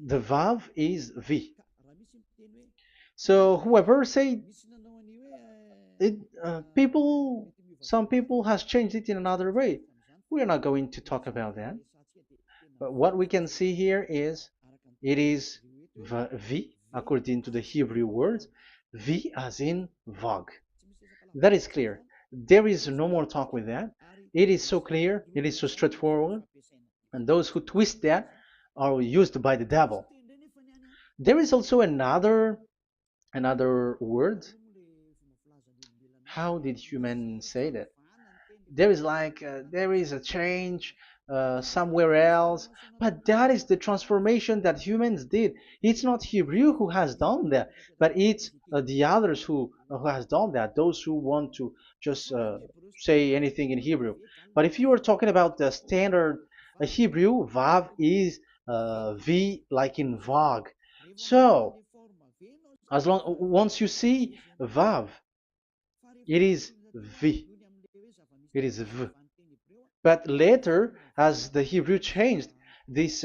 The Vav is V. So whoever say it, some people has changed it in another way. We are not going to talk about that. But what we can see here is it is V according to the Hebrew words, V as in Vag. That is clear. There is no more talk with that. It is so clear, it is so straightforward, and those who twist that are used by the devil. There is also another word. How did humans say that? There is there is a change somewhere else, but that is the transformation that humans did. It's not Hebrew who has done that, but it's the others who has done that, those who want to just say anything in Hebrew. But if you are talking about the standard Hebrew, Vav is V like in Vag. So as long once you see Vav, it is V, it is V. But later, as the Hebrew changed, this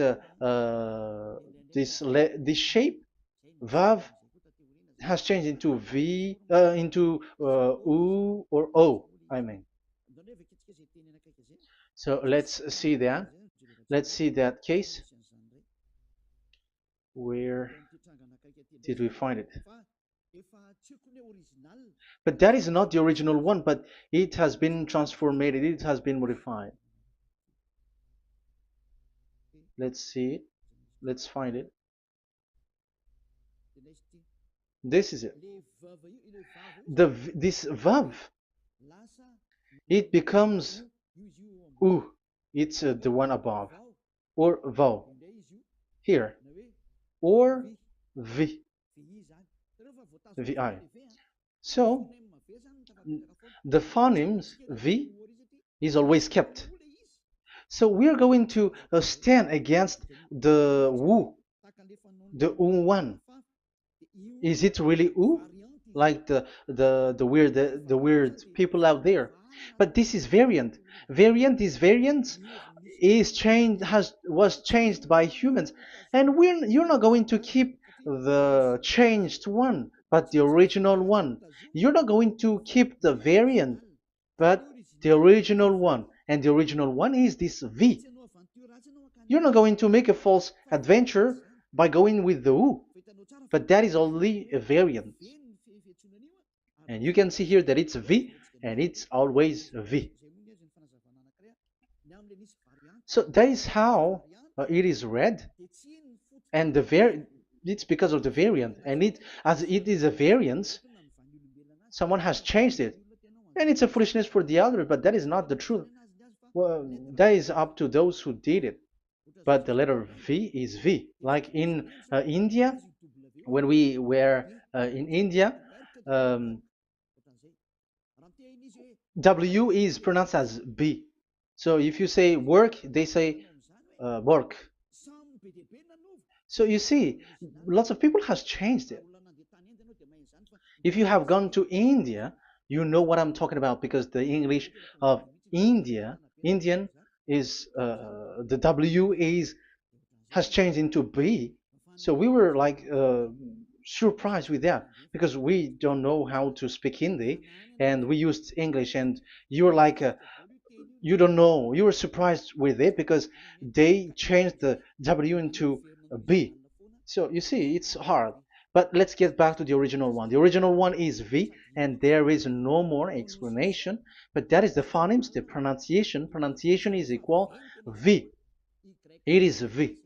this shape, Vav, has changed into V, into U or O. I mean. So let's see that. Let's see that case. Where did we find it? But that is not the original one, but it has been transformed, it has been modified. Let's see it. Let's find it. This is it. This vav, it becomes u. It's the one above, or vav here, or v, vi. So the phonemes v is always kept. So we are going to stand against the wu, the u1. Is it really u? Like the weird people out there. But this is variant. Variant is changed, was changed by humans, and you're not going to keep the changed one, but the original one. You're not going to keep the variant, but the original one, and the original one is this V. You're not going to make a false adventure by going with the U, but that is only a variant. And you can see here that it's V, and it's always V. So that is how it is read, and it's because of the variant, and as it is a variance, someone has changed it, and it's a foolishness for the other, but that is not the truth. Well, that is up to those who did it. But the letter V is V. Like in India, when we were in India, um, W is pronounced as B. So if you say work, they say work. So you see, lots of people has changed it. If you have gone to India, you know what I'm talking about, because the English of Indian is the W is has changed into B. So we were like surprised with that, because we don't know how to speak Hindi, and we used English, and you're like you don't know, you were surprised with it because they changed the W into a B. So you see, it's hard. But let's get back to the original one. The original one is V, and there is no more explanation. But that is the phonemes, the pronunciation. Pronunciation is equal V. It is V.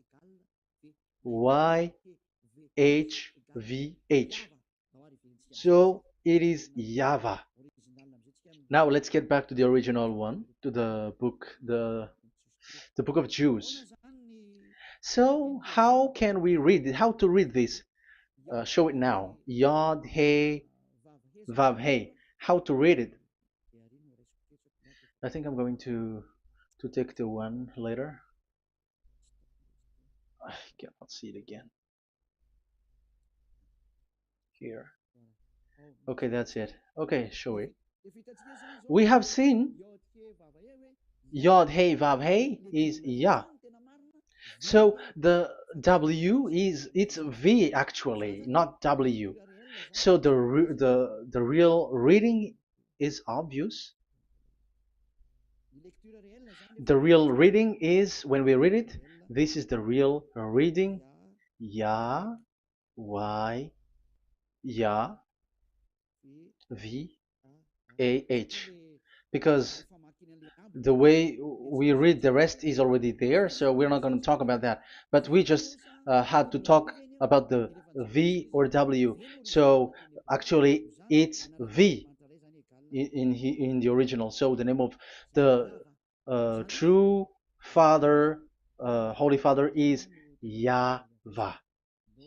Y H V H. So it is YAHVAH. Now let's get back to the original one, to the book, the book of Jews. So how can we read it? How to read this? Show it now. Yod He Vav He. How to read it? I think I'm going to take the one later. I cannot see it again. Here. Okay, that's it. Okay, show it. We have seen Yod He Vav He is Yah. So the W is it's V actually, not W. So the real reading is obvious. The real reading is when we read it. This is the real reading. Ya, Y, Ya, V, A, H. Because the way we read the rest is already there, so we're not going to talk about that. But we just had to talk about the V or W. So actually, it's V in the original. So the name of the true Father, Holy Father, is YAHVAH.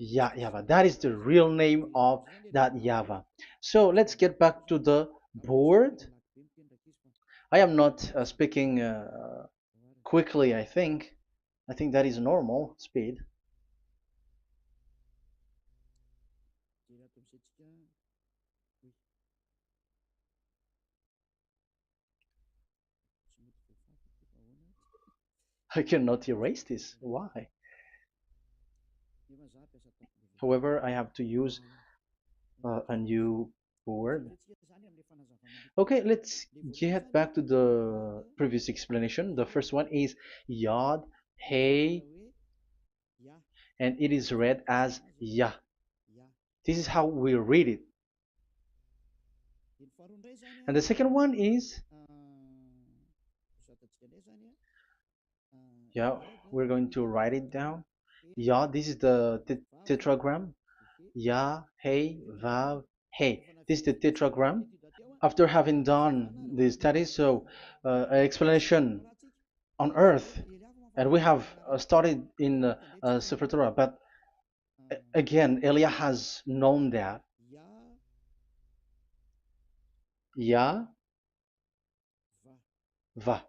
YAHVAH. That is the real name of that YAHVAH. So let's get back to the board. I am not speaking quickly, I think. I think that is normal speed. I cannot erase this. Why? However, I have to use a new board. Okay, let's get back to the previous explanation. The first one is Yod, Hey, and it is read as Yah. This is how we read it. And the second one is, yeah, we're going to write it down. Yah, this is the tetragram. Yah, Hey, Vav, Hey. This is the tetragram. After having done the studies, so an explanation on earth, and we have started in Sefer Torah, but again, Elia has known that Yah, Va.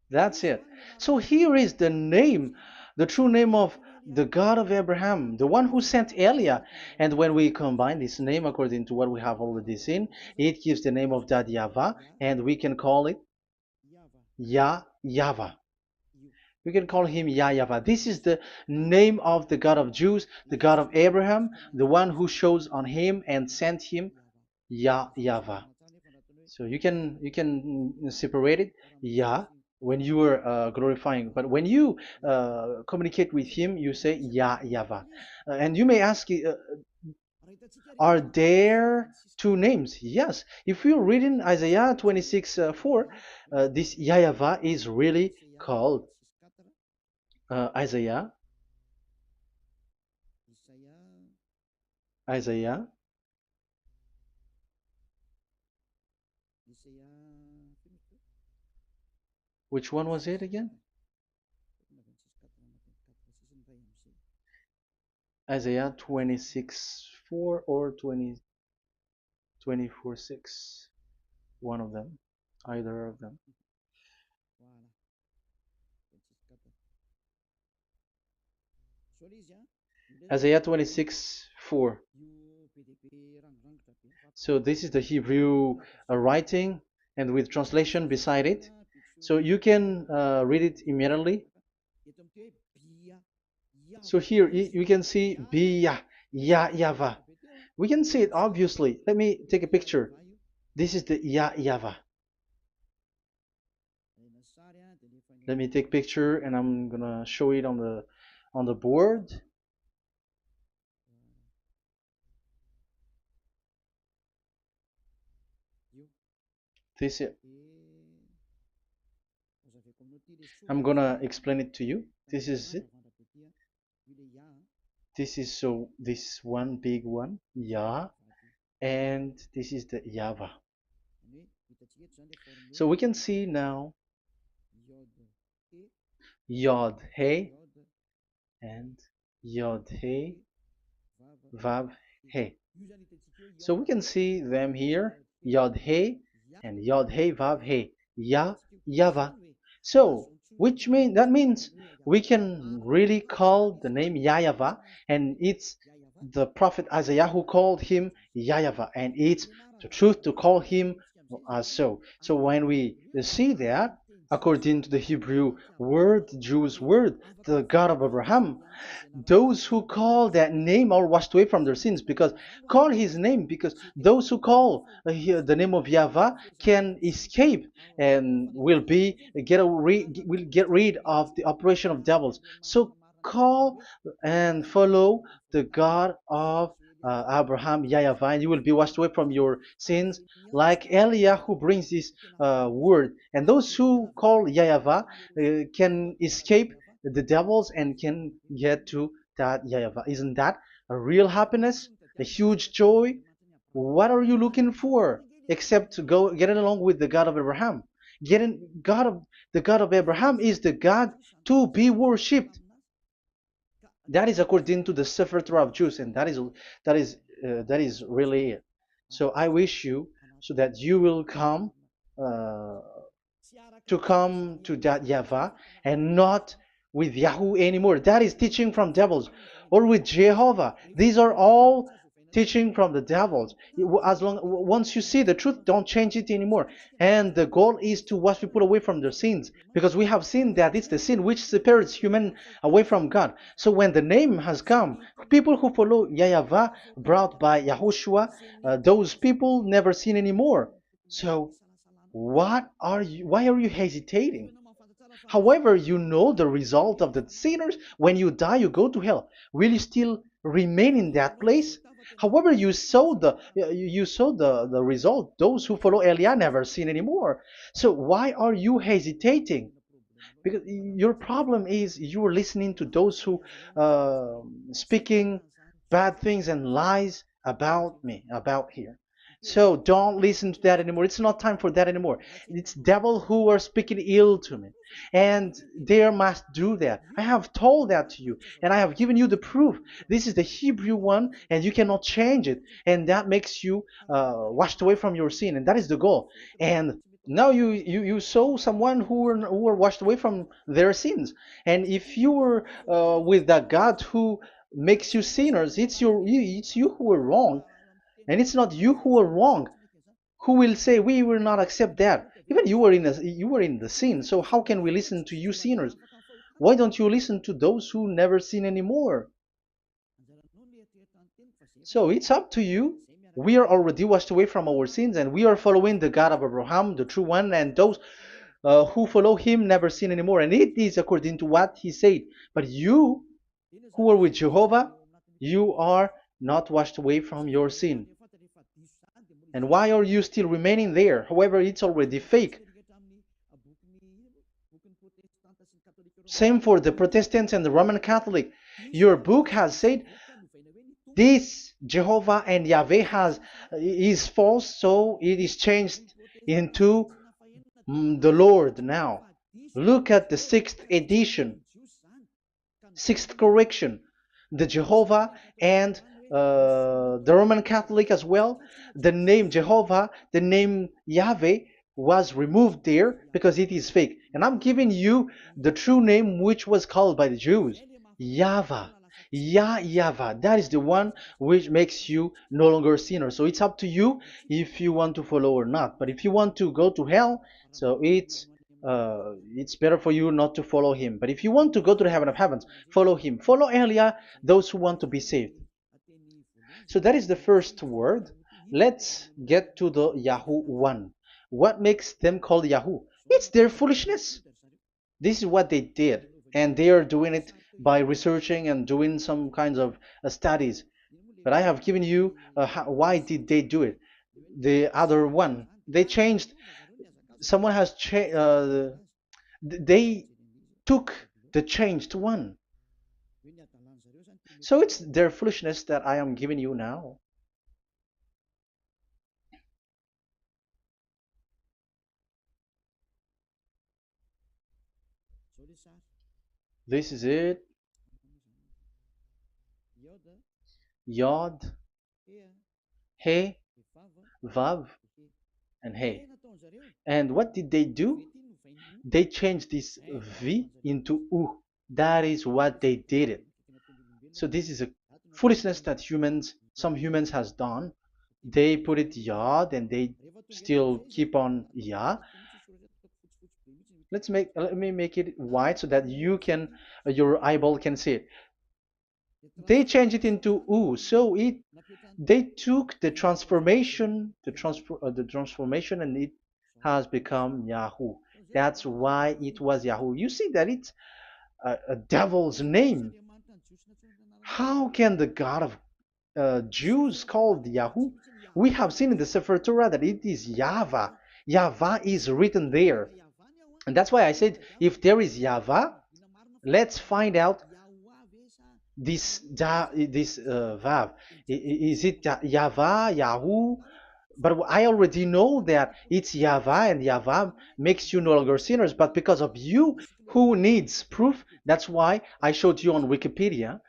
That's it. So here is the name, the true name of the God of Abraham, the one who sent Elia. And when we combine this name according to what we have already seen, it gives the name of that Yahvah, and we can call it Yahvah. We can call him YAHVAH. This is the name of the God of Jews, the God of Abraham, the one who shows on him and sent him, YAHVAH. So you can separate it, Yah, when you are glorifying, but when you communicate with him, you say YAHVAH. And you may ask, are there two names? Yes. If you read in Isaiah 26:4, this YAHVAH is really called Isaiah, Isaiah, which one was it again? Isaiah 26:4 or 24:6, one of them, either of them. Isaiah 26:4. So this is the Hebrew writing, and with translation beside it. So you can read it immediately. So here you can see Biyah, YAHVAH. We can see it obviously. Let me take a picture. This is the YAHVAH. Let me take picture, and I'm gonna show it on the board. This is, I'm gonna explain it to you. This is it. This is so this one big one, Yah, and this is the YAHVAH. So we can see now Yod He and Yod He Vav He. So we can see them here, Yod He and Yod He Vav He, YAHVAH. So that means we can really call the name YAHVAH, and it's the prophet Isaiah who called him YAHVAH, and it's the truth to call him as so. So when we see that, according to the Hebrew word, the Jewish word, the God of Abraham. Those who call that name are washed away from their sins, because call his name, because those who call the name of Yahweh can escape and will get rid of the operation of devils. So call and follow the God of Abraham, Yahweh, and you will be washed away from your sins, like Eliah who brings this word. And those who call Yahweh can escape the devils and can get to that Yahweh. Isn't that a real happiness, a huge joy? What are you looking for except to go getting along with the God of Abraham? Getting God of the God of Abraham is the God to be worshipped. That is according to the Sefer Torah of Jews, and that is really it. So I wish you so that you will uh, come to that Yahweh and not with Yahoo anymore. That is teaching from devils, or with Jehovah. These are all teaching from the devils. As long once you see the truth, don't change it anymore. And the goal is to wash people away from their sins, because we have seen that it's the sin which separates human away from God. So when the name has come, people who follow Yahweh brought by Yahushua, those people never sin anymore. So why are you hesitating? However, you know the result of the sinners. When you die, you go to hell. Will you still remain in that place? However, you saw the result. Those who follow Eliah never sin anymore. So why are you hesitating? Because your problem is you are listening to those who speaking bad things and lies about me, about here. So don't listen to that anymore. It's not time for that anymore. It's devil who are speaking ill to me, and they must do that. I have told that to you, and I have given you the proof. This is the Hebrew one, and you cannot change it, and that makes you washed away from your sin, and that is the goal. And now you saw someone who were washed away from their sins. And if you were with that God who makes you sinners, it's you who are wrong, and it's not you who are wrong. Who will say we will not accept that? Even you were in the sin, so how can we listen to you sinners? Why don't you listen to those who never sin anymore? So it's up to you. We are already washed away from our sins, and we are following the God of Abraham, the true one, and those who follow him never sin anymore. And it is according to what he said. But you who are with Jehovah, you are not washed away from your sin. And why are you still remaining there? However, it's already fake. Same for the Protestants and the Roman Catholic. Your book has said this Jehovah and Yahweh is false, so it is changed into the Lord now. Look at the sixth edition, sixth correction. The Jehovah and the Roman Catholic as well. The name Jehovah, the name Yahweh was removed there because it is fake. And I'm giving you the true name which was called by the Jews, YAHVAH. Yahvah. That is the one which makes you no longer a sinner. So it's up to you if you want to follow or not. But if you want to go to hell, so it's better for you not to follow him. But if you want to go to the heaven of heavens, follow him. Follow Elia, those who want to be saved. So that is the first word. Let's get to the Yahoo one. What makes them called Yahoo? It's their foolishness. This is what they did, and they are doing it by researching and doing some kinds of studies. But I have given you why did they do it. The other one, they changed. Someone has changed. They took the changed one. So it's their foolishness that I am giving you now. This is it. Yod, He, Vav, and He. And what did they do? They changed this V into U. That is what they did it. So this is a foolishness that some humans has done. They put it Yod and they still keep on Ya. let me make it white so that you can your eyeball can see it. They changed it into U, so it they took the transformation, the transformation, and it has become Yahoo. That's why it was Yahoo. You see that it's a devil's name. How can the God of Jews called Yahoo? We have seen in the Sefer Torah that it is YAHVAH. YAHVAH is written there. And that's why I said, if there is YAHVAH, let's find out this Vav. Is it YAHVAH, Yahoo? But I already know that it's YAHVAH, and YAHVAH makes you no longer sinners. But because of you, who needs proof? That's why I showed you on Wikipedia,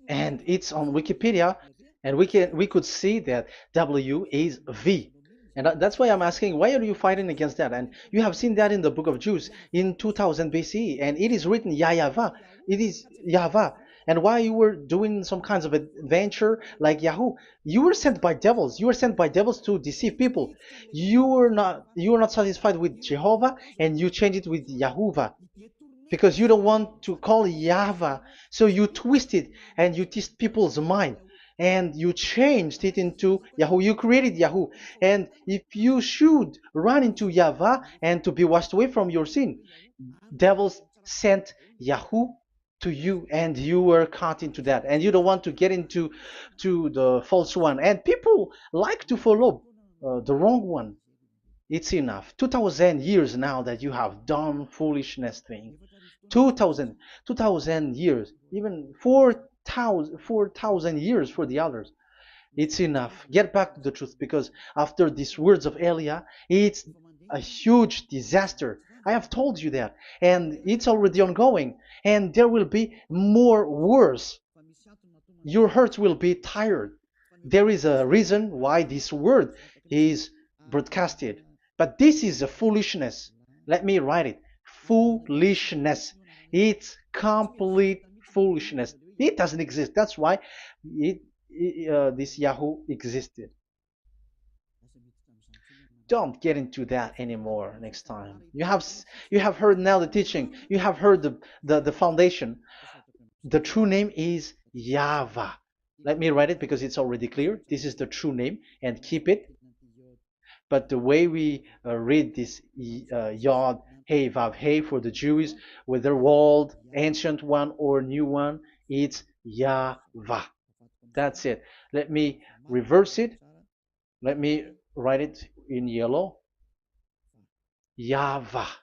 and it's on Wikipedia, and we could see that W is V. And that's why I'm asking, why are you fighting against that? And you have seen that in the book of Jude in 2000 BCE, and it is written YAHVAH. It is YAHVAH. And why you were doing some kinds of adventure like Yahoo? You were sent by devils. You were sent by devils to deceive people. You were not satisfied with Jehovah, and you changed it with Yahuwah because you don't want to call Yahvah. So you twist it and you twist people's mind and you changed it into Yahoo. You created Yahoo. And if you should run into Yahvah and to be washed away from your sin, devils sent Yahoo to you, and you were caught into that, and you don't want to get into the false one, and people like to follow the wrong one. It's enough. 2000 years now that you have done foolishness thing. 2000 years, even 4,000 years for the others. It's enough. Get back to the truth, because after these words of Elia, it's a huge disaster. I have told you that, and it's already ongoing, and there will be more worse. Your heart will be tired. There is a reason why this word is broadcasted, but this is a foolishness. Let me write it. Foolishness. It's complete foolishness. It doesn't exist. That's why this Yahoo existed. Don't get into that anymore next time. You have heard now the teaching. You have heard the foundation. The true name is YAHVAH. Let me write it because it's already clear. This is the true name, and keep it. But the way we read this Yod, Hey, Vav, Hey for the Jews, whether old, ancient one or new one, it's YAHVAH. That's it. Let me reverse it. Let me write it in yellow. YAHVAH.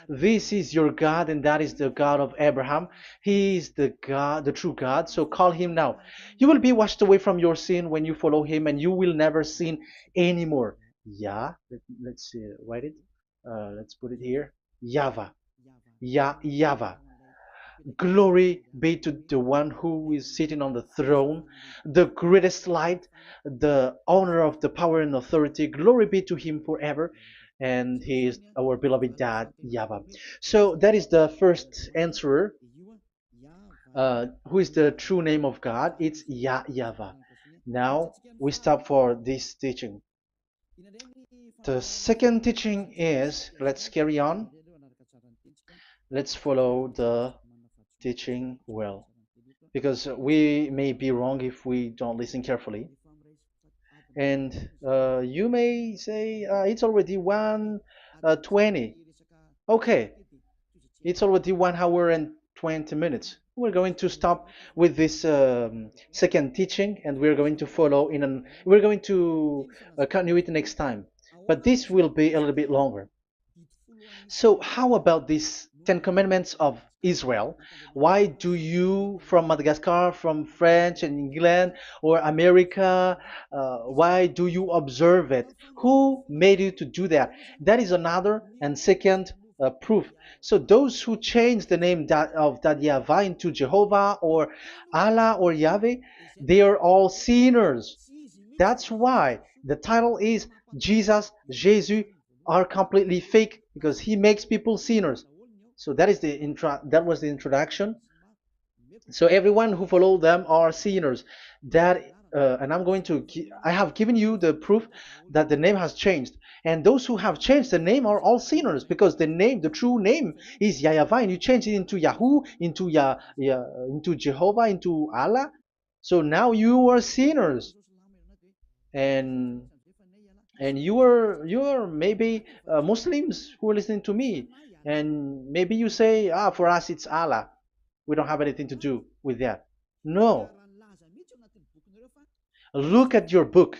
This is your God, and that is the God of Abraham. He is the God, the true God. So call him now. You will be washed away from your sin when you follow him, and you will never sin anymore. Let's write it. Let's put it here. YAHVAH. YAHVAH. Glory be to the one who is sitting on the throne, the greatest light, the owner of the power and authority. Glory be to him forever. And he is our beloved dad, YAHVAH. So that is the first answer. Who is the true name of God? It's YAHVAH. Now we stop for this teaching. The second teaching is, let's carry on. Let's follow the teaching well, because we may be wrong if we don't listen carefully. And you may say it's already 1:20. Okay, it's already 1 hour and 20 minutes. We're going to stop with this second teaching, and we're going to follow we're going to continue it next time, but this will be a little bit longer. So how about these 10 commandments of Israel? Why do you from Madagascar, from France and England or America, why do you observe it? Who made you to do that? That is another and second proof. So those who change the name of that Yahvah into Jehovah or Allah or Yahweh, they are all sinners. That's why the title is Jesus are completely fake, because he makes people sinners. So that was the introduction. So everyone who follow them are sinners. That and I'm going to, I have given you the proof that the name has changed. And those who have changed the name are all sinners, because the name, the true name is YAHVAH, and you change it into Yahoo, into into Jehovah, into Allah. So now you are sinners, and you are maybe Muslims who are listening to me, and maybe you say, ah, for us it's Allah. We don't have anything to do with that. No, look at your book,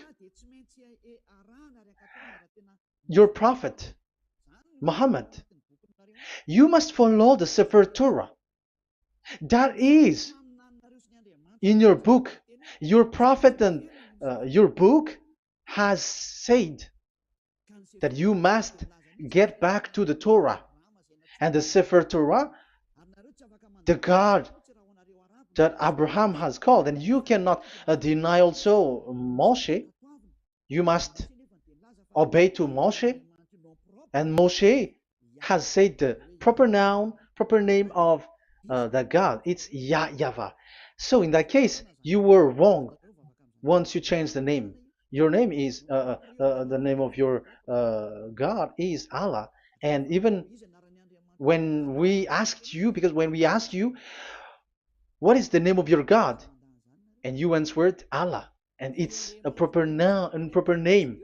your prophet Muhammad. You must follow the Sefer Torah. That is in your book. Your prophet and your book has said that you must get back to the Torah. And the Sefer Torah, the God that Abraham has called. And you cannot deny also Moshe. You must obey to Moshe. And Moshe has said the proper noun, proper name of the God. It's YAHVAH. So in that case, you were wrong once you change the name. Your name is, the name of your God is Allah. And even when we asked you, because when we asked you, what is the name of your God? And you answered Allah. And it's a proper noun and proper name.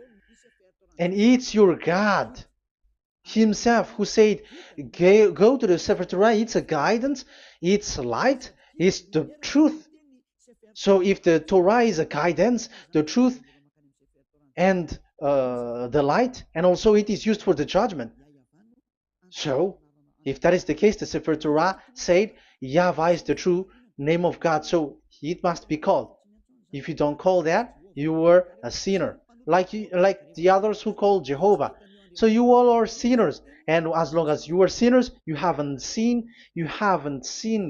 And it's your God Himself who said, go to the Sefer Torah. It's a guidance, it's light, it's the truth. So if the Torah is a guidance, the truth, and the light, and also it is used for the judgment. So if that is the case, the Sefer Torah said YAHVAH is the true name of God, so it must be called. If you don't call that, you were a sinner, like the others who call Jehovah. So you all are sinners, and as long as you are sinners, you haven't seen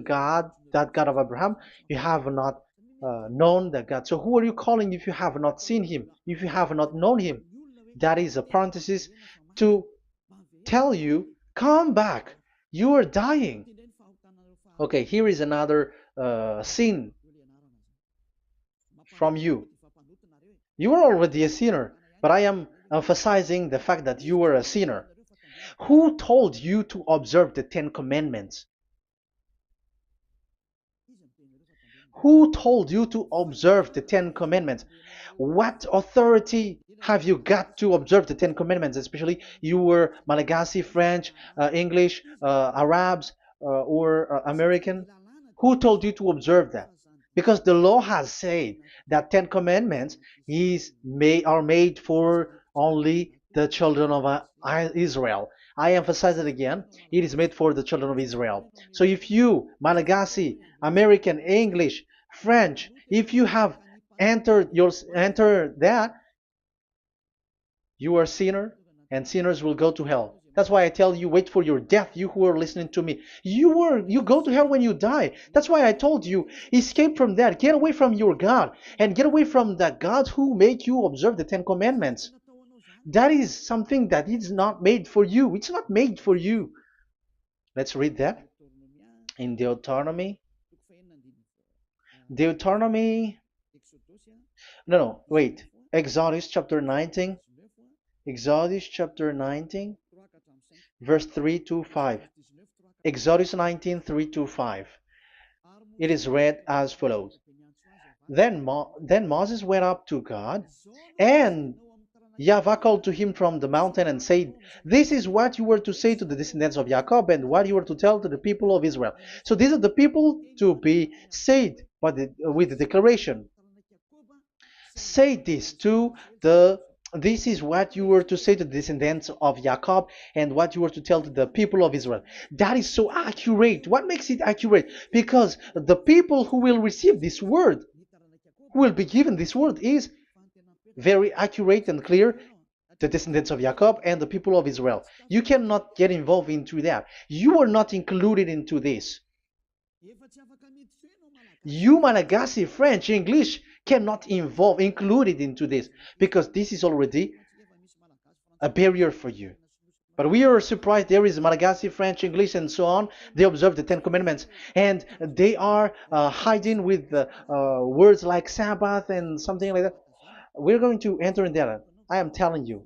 God, that God of Abraham. You have not known that God. So who are you calling if you have not seen Him? If you have not known Him? That is a parenthesis to tell you, come back. You are dying. Okay, here is another sin from you. You are already a sinner, but I am emphasizing the fact that you were a sinner. Who told you to observe the 10 Commandments? Who told you to observe the 10 Commandments? What authority have you got to observe the 10 Commandments? Especially you were Malagasy, French, English, Arabs, or American. Who told you to observe that? Because the law has said that 10 Commandments are made for only the children of Israel. I emphasize it again. It is made for the children of Israel. So if you, Malagasy, American, English, French, if you have entered that, you are a sinner, and sinners will go to hell. That's why I tell you, wait for your death, you who are listening to me. You go to hell when you die. That's why I told you, escape from that. Get away from your God, and get away from that God who made you observe the 10 Commandments. That is something that is not made for you. It's not made for you. Let's read that in Deuteronomy. No, wait. Exodus chapter 19. Exodus chapter 19, verse 3 to 5. Exodus 19, 3 to 5. It is read as follows. Then Moses went up to God, and YAHVAH called to him from the mountain and said, this is what you were to say to the descendants of Jacob, and what you were to tell to the people of Israel. So these are the people to be saved with the declaration. Say this to this is what you were to say to the descendants of Jacob, and what you were to tell to the people of Israel. That is so accurate. What makes it accurate? Because the people who will receive this word, who will be given this word, is very accurate and clear. The descendants of Jacob and the people of Israel. You cannot get involved into that. You are not included into this. You, Malagasy, French, English, cannot included into this, because this is already a barrier for you. But we are surprised there is Malagasy, French, English, and so on. They observe the Ten Commandments, and they are hiding with words like Sabbath and something like that. We're going to enter in that. I am telling you,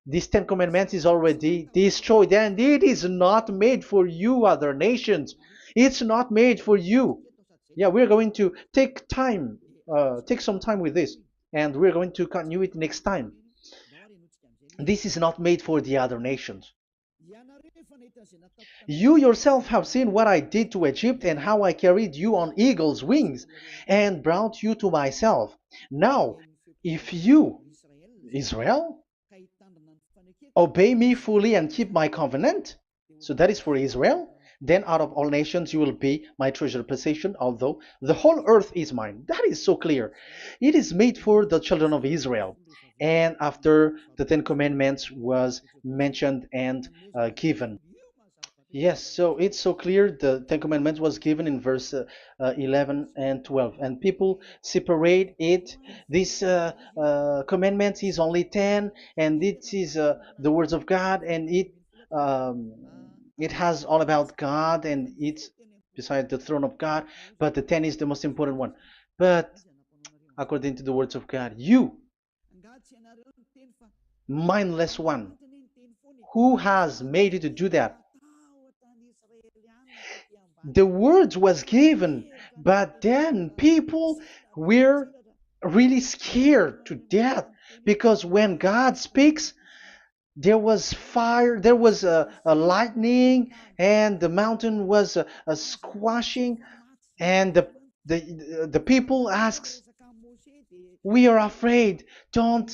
this Ten Commandments is already destroyed, and it is not made for you, other nations. It's not made for you. Yeah, we're going to take some time with this, and we're going to continue it next time. This is not made for the other nations. You yourself have seen what I did to Egypt and how I carried you on eagle's wings and brought you to myself. Now, if you, Israel, obey me fully and keep my covenant, so that is for Israel, then out of all nations you will be my treasured possession, although the whole earth is mine. That is so clear. It is made for the children of Israel. And after the Ten Commandments was mentioned and given. Yes, so it's so clear. The Ten Commandments was given in verse 11 and 12, and people separate it. This commandment is only 10, and it is the words of God, and um, it has all about God, and it's beside the throne of God. But the 10 is the most important one. But according to the words of God, you, mindless one, who has made you to do that? The words was given, but then people were really scared to death because when God speaks, there was fire, there was a lightning, and the mountain was a squashing, and the people asks, "We are afraid. Don't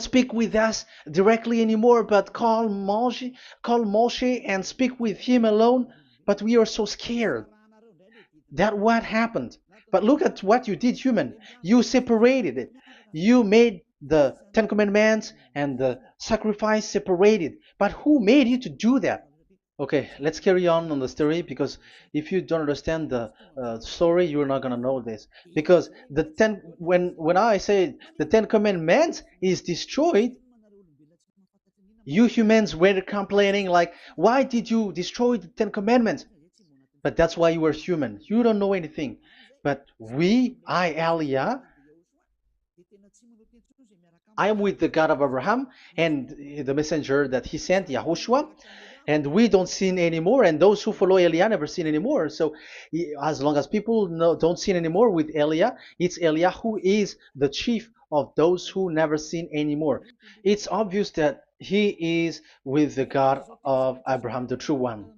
speak with us directly anymore, but call Moshe and speak with him alone." But we are so scared. That what happened. But look at what you did, human. You separated it. You made the Ten Commandments and the sacrifice separated. But who made you to do that? Okay, let's carry on the story because if you don't understand the story, you're not gonna know this. Because when I say the Ten Commandments is destroyed, you humans were complaining like, why did you destroy the Ten Commandments? But that's why you are human. You don't know anything. But Elia, I am with the God of Abraham and the messenger that he sent, YAHOSHUAH, and we don't sin anymore, and those who follow Elia never sin anymore. So as long as people don't sin anymore with Elia, it's Elia who is the chief of those who never sin anymore. It's obvious that he is with the God of Abraham, the true one.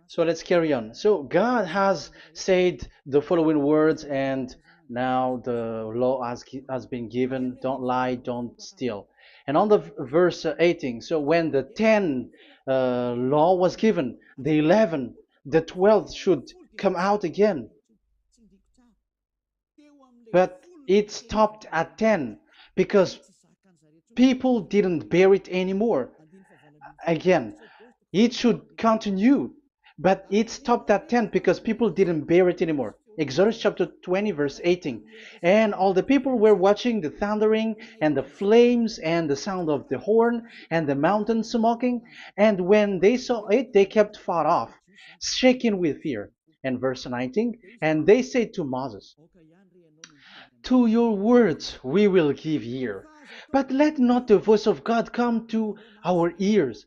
So let's carry on. So God has said the following words, and now the law has been given: don't lie, don't steal. And on the verse 18, so when the 10 law was given, the 11, the 12th should come out again. But it stopped at 10 because people didn't bear it anymore. Again, it should continue, but it stopped at 10 because people didn't bear it anymore. Exodus chapter 20, verse 18. And all the people were watching the thundering and the flames and the sound of the horn and the mountain smoking. And when they saw it, they kept far off, shaking with fear. And verse 19. And they said to Moses, to your words we will give ear, but let not the voice of God come to our ears,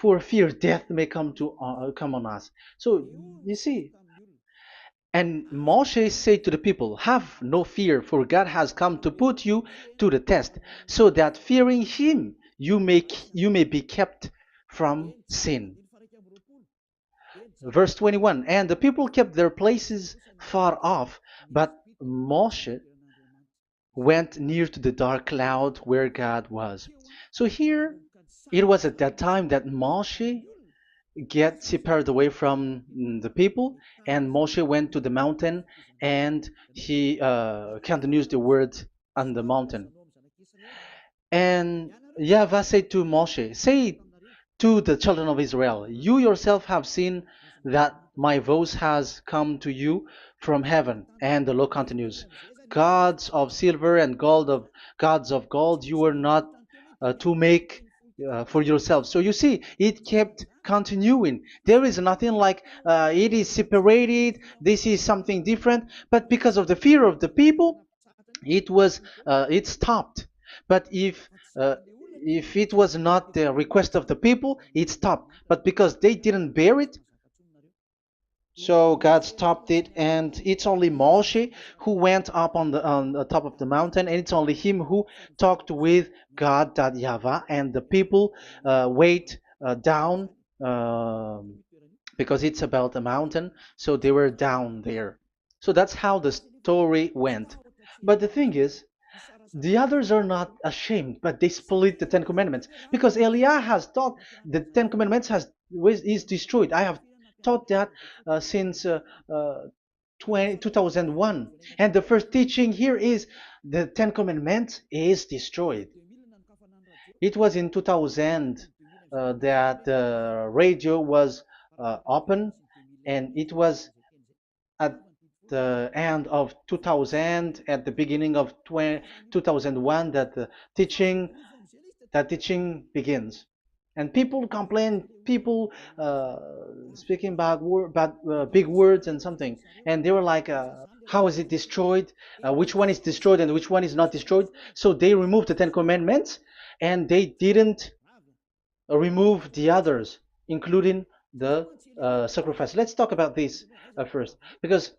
for fear death may come on us. So you see, and Moshe said to the people, have no fear, for God has come to put you to the test, so that fearing him you may be kept from sin. Verse 21, and the people kept their places far off, but Moshe went near to the dark cloud where God was. So here, it was at that time that Moshe get separated away from the people, and Moshe went to the mountain, and he continues the word on the mountain. And YAHVAH said to Moshe, say to the children of Israel, you yourself have seen that my voice has come to you from heaven. And the law continues, gods of silver and gods of gold you are not to make for yourself. So you see, it kept continuing. There is nothing like it is separated. This is something different. But because of the fear of the people, it stopped. But if it was not the request of the people, it stopped. But because they didn't bear it, so God stopped it, and it's only Moshe who went up on the top of the mountain, and it's only him who talked with God, that Yahweh, and the people wait down, because it's about a mountain, so they were down there. So that's how the story went. But the thing is, the others are not ashamed, but they split the Ten Commandments, because Eliah has taught the Ten Commandments is destroyed. I have taught that since uh, 2001, and the first teaching here is the Ten Commandments is destroyed. It was in 2000 that the radio was open, and it was at the end of 2000, at the beginning of 2001, that the teaching begins. And people complain, people speaking big words and something, and they were like, how is it destroyed, which one is destroyed and which one is not destroyed. So they removed the Ten Commandments, and they didn't remove the others, including the sacrifice. Let's talk about this first, because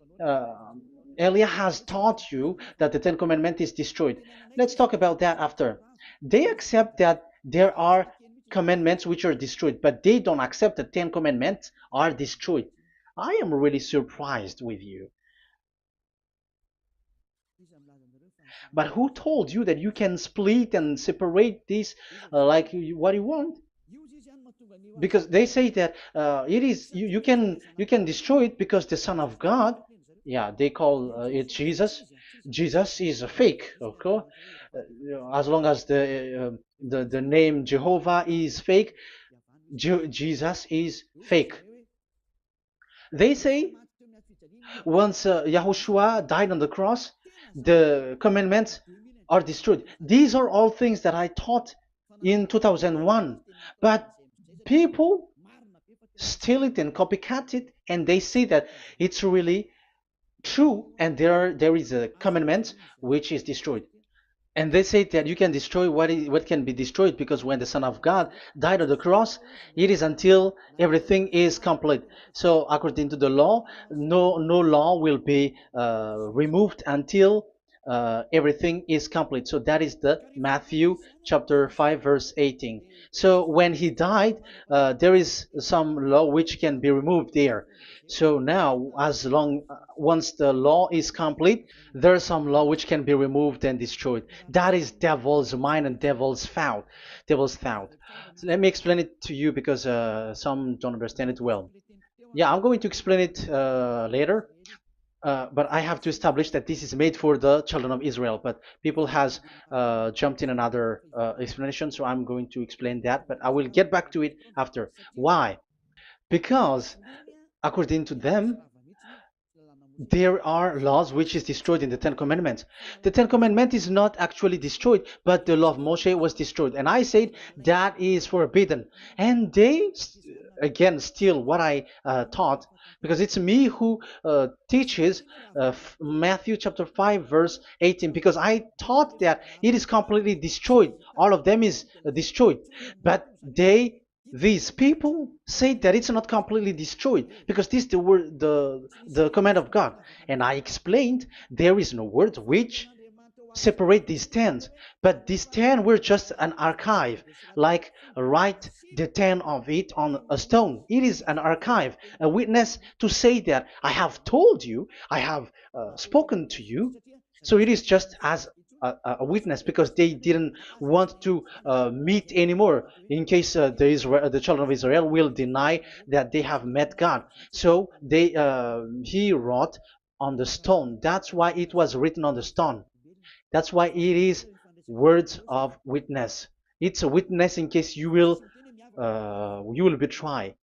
Elia has taught you that the Ten Commandments is destroyed. Let's talk about that after. They accept that there are commandments which are destroyed, but they don't accept that 10 commandments are destroyed. I am really surprised with you. But who told you that you can split and separate this like what you want? Because they say that it is you can destroy it because the Son of God, yeah, they call it Jesus. Jesus is a fake, of course. As long as the name Jehovah is fake, Jesus is fake. They say once Yahushua died on the cross, the commandments are destroyed. These are all things that I taught in 2001, but people steal it and copycat it, and they say that it's really true, and there is a commandment which is destroyed. And they say that you can destroy what can be destroyed, because when the Son of God died on the cross, it is until everything is complete. So according to the law, no law will be removed until everything is complete. So that is the Matthew chapter 5 verse 18. So when he died, there is some law which can be removed there. So now, once the law is complete, there's some law which can be removed and destroyed. That is devil's mind and devil's thought. Devil's thought. So let me explain it to you, because some don't understand it well. Yeah, I'm going to explain it later. But I have to establish that this is made for the children of Israel. But people has jumped in another explanation, so I'm going to explain that. But I will get back to it after. Why? Because according to them, there are laws which is destroyed in the Ten Commandments. The Ten Commandment is not actually destroyed, but the law of Moshe was destroyed. And I said that is forbidden. And they, again, steal what I taught, because it's me who teaches Matthew chapter 5 verse 18, because I taught that it is completely destroyed. All of them is destroyed. But these people say that it's not completely destroyed, because this is the word, the command of God. And I explained there is no word which separate these 10, but these 10 were just an archive, like write the 10 of it on a stone. It is an archive, a witness to say that I have told you, I have spoken to you. So it is just as a witness, because they didn't want to meet anymore, in case the children of Israel will deny that they have met God. So he wrote on the stone. That's why it was written on the stone. That's why it is words of witness. It's a witness in case you will betray.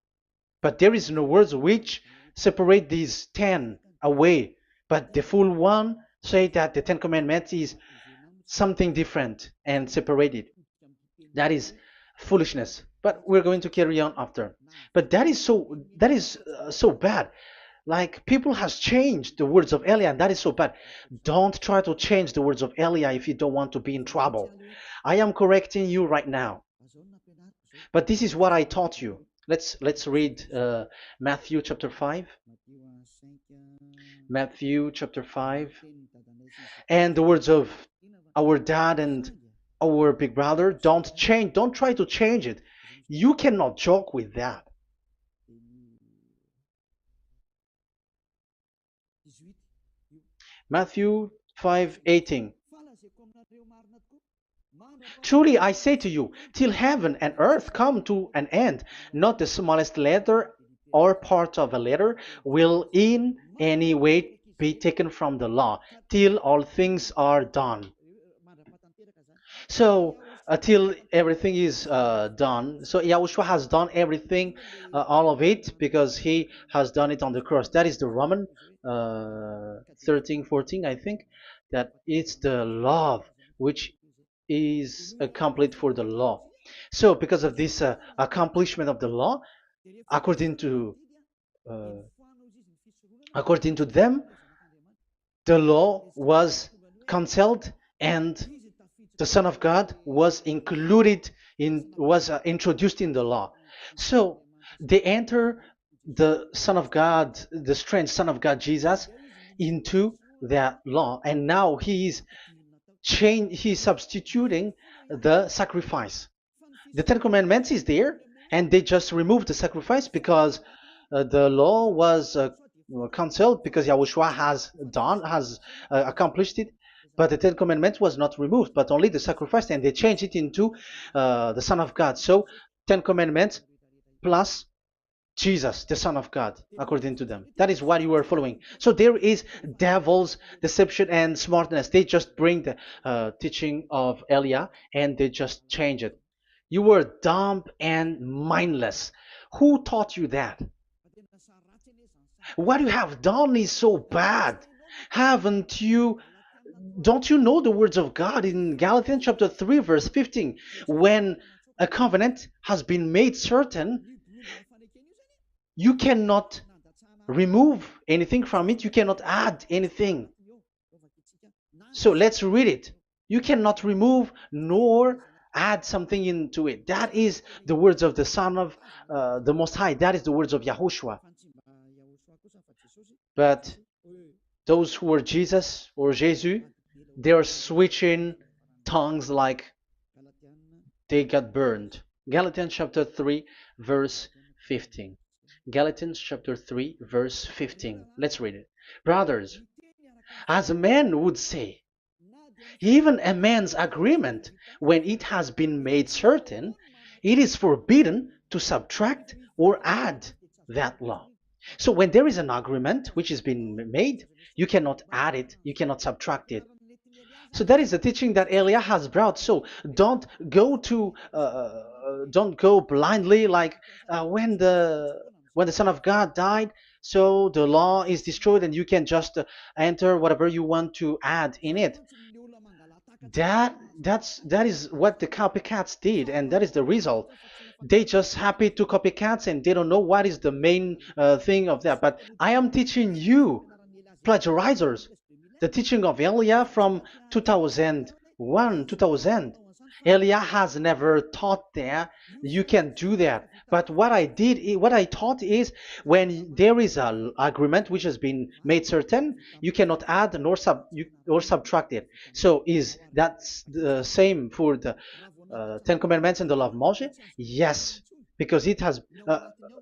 But there is no words which separate these 10 away. But the full one say that the 10 commandments is something different and separated. That is foolishness. But we're going to carry on after. But that is so bad. Like people has changed the words of Elia, and that is so bad. Don't try to change the words of Elia if you don't want to be in trouble. I am correcting you right now. But this is what I taught you. Let's read Matthew chapter 5. Matthew chapter 5. And the words of our dad and our big brother, don't try to change it. You cannot joke with that. Matthew 5:18. Truly I say to you, till heaven and earth come to an end, not the smallest letter or part of a letter will in any way be taken from the law, till all things are done. So until everything is done, so Yahushua has done everything, all of it, because he has done it on the cross. That is the Roman 13, 14, I think, that it's the love which is complete for the law. So because of this accomplishment of the law, according to uh, according to them, the law was cancelled and the Son of God was introduced in the law. So they enter the Son of God, the strange Son of God Jesus, into that law, and now he's substituting the sacrifice. The Ten Commandments is there, and they just removed the sacrifice because the law was cancelled because Yahushua has accomplished it. But the Ten Commandments was not removed, but only the sacrifice, and they changed it into the Son of God. So Ten Commandments plus Jesus, the Son of God, according to them. That is what you are following. So there is devil's deception and smartness. They just bring the teaching of Elia and they just change it. You were dumb and mindless. Who taught you that? What you have done is so bad. Haven't you? Don't you know the words of God in Galatians chapter 3, verse 15? When a covenant has been made certain, you cannot remove anything from it, you cannot add anything. So let's read it. You cannot remove nor add something into it. That is the words of the Son of the Most High. That is the words of Yahushua. But those who were Jesus or Jesus, they are switching tongues like they got burned. Galatians chapter 3, verse 15. Galatians chapter 3, verse 15. Let's read it. Brothers, as a man would say, even a man's agreement, when it has been made certain, it is forbidden to subtract or add that law. So when there is an agreement which has been made, you cannot add it, you cannot subtract it. So that is the teaching that Elia has brought. So don't go blindly like when the Son of God died. So the law is destroyed, and you can just enter whatever you want to add in it. That is what the copycats did, and that is the result. They just happy to copycats, and they don't know what is the main thing of that. But I am teaching you plagiarizers the teaching of Elia from 2001, 2000. Elia has never taught that you can do that. But what I taught is when there is an agreement which has been made certain, you cannot add or subtract it. So is that the same for the Ten Commandments and the law of Moshe? Yes, because it has